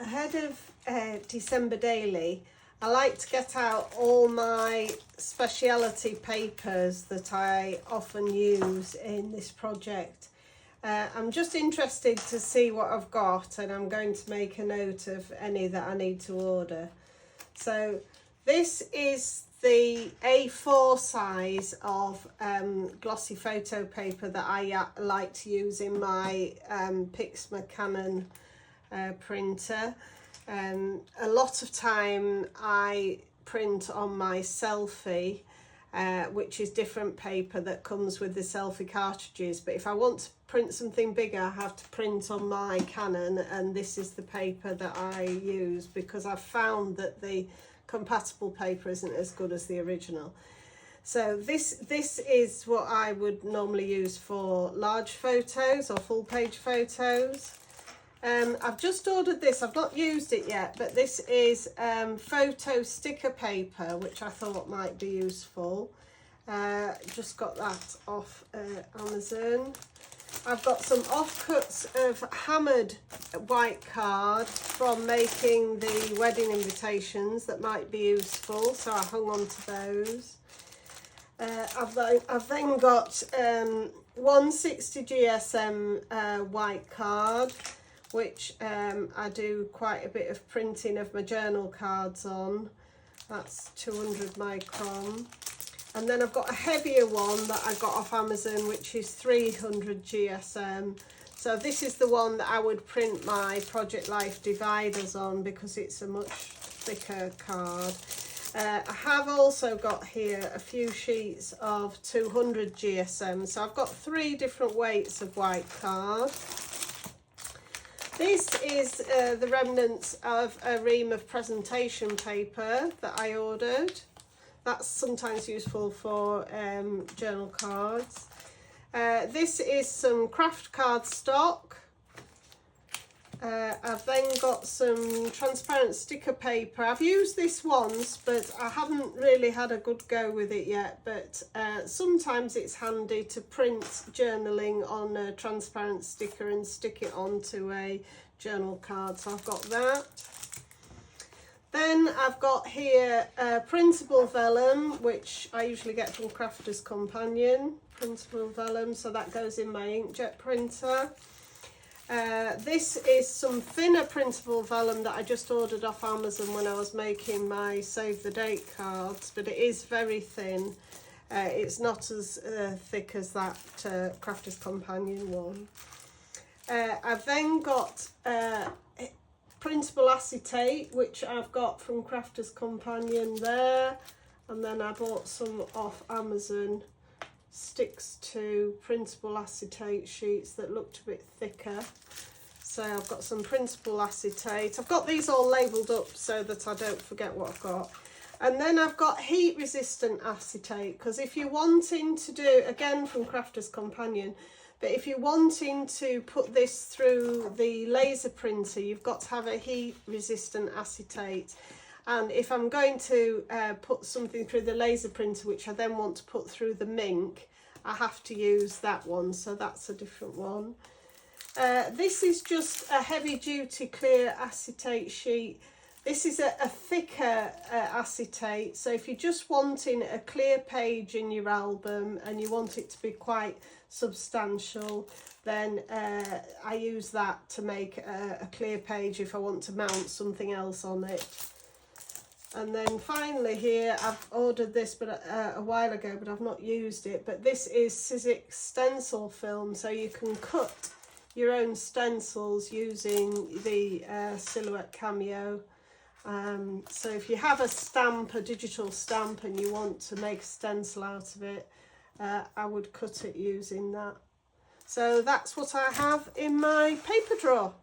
ahead of December Daily, I like to get out all my speciality papers that I often use in this project. I'm just interested to see what I've got, and I'm going to make a note of any that I need to order. So this is the A4 size of glossy photo paper that I like to use in my Pixma Canon printer. A lot of time I print on my selfie, which is different paper that comes with the selfie cartridges, but if I want to print something bigger I have to print on my Canon, and this is the paper that I use because I've found that the compatible paper isn't as good as the original. So this is what I would normally use for large photos or full page photos. I've just ordered this, I've not used it yet, but this is photo sticker paper, which I thought might be useful. Just got that off Amazon. I've got some offcuts of hammered white card from making the wedding invitations that might be useful, so I hung on to those. I've then got 160 GSM white card, which I do quite a bit of printing of my journal cards on. That's 200 micron. And then I've got a heavier one that I got off Amazon, which is 300 GSM. So this is the one that I would print my Project Life dividers on because it's a much thicker card. I have also got here a few sheets of 200 GSM. So I've got 3 different weights of white card. This is the remnants of a ream of presentation paper that I ordered. That's sometimes useful for journal cards. This is some craft card stock. I've then got some transparent sticker paper. I've used this once, but I haven't really had a good go with it yet. But sometimes it's handy to print journaling on a transparent sticker and stick it onto a journal card. So I've got that. Then I've got here printable vellum, which I usually get from Crafter's Companion. Printable vellum, so that goes in my inkjet printer. This is some thinner printable vellum that I just ordered off Amazon when I was making my Save the Date cards, but it is very thin. It's not as thick as that Crafter's Companion one. I've then got printable acetate, which I've got from Crafter's Companion there, and then I bought some off Amazon. Sticks to printable acetate sheets that looked a bit thicker. So I've got some printable acetate. I've got these all labelled up so that I don't forget what I've got. And then I've got heat resistant acetate, because if you're wanting to do, again from Crafter's Companion, but if you're wanting to put this through the laser printer, you've got to have a heat resistant acetate. And if I'm going to put something through the laser printer, which I then want to put through the Mink, I have to use that one, so that's a different one. This is just a heavy duty clear acetate sheet. This is a thicker acetate, so if you're just wanting a clear page in your album and you want it to be quite substantial, then I use that to make a clear page if I want to mount something else on it. And then finally here, I've ordered this but a while ago, but I've not used it, but this is Sizzix stencil film, so you can cut your own stencils using the Silhouette Cameo. So if you have a stamp, a digital stamp, and you want to make a stencil out of it, I would cut it using that. So that's what I have in my paper drawer.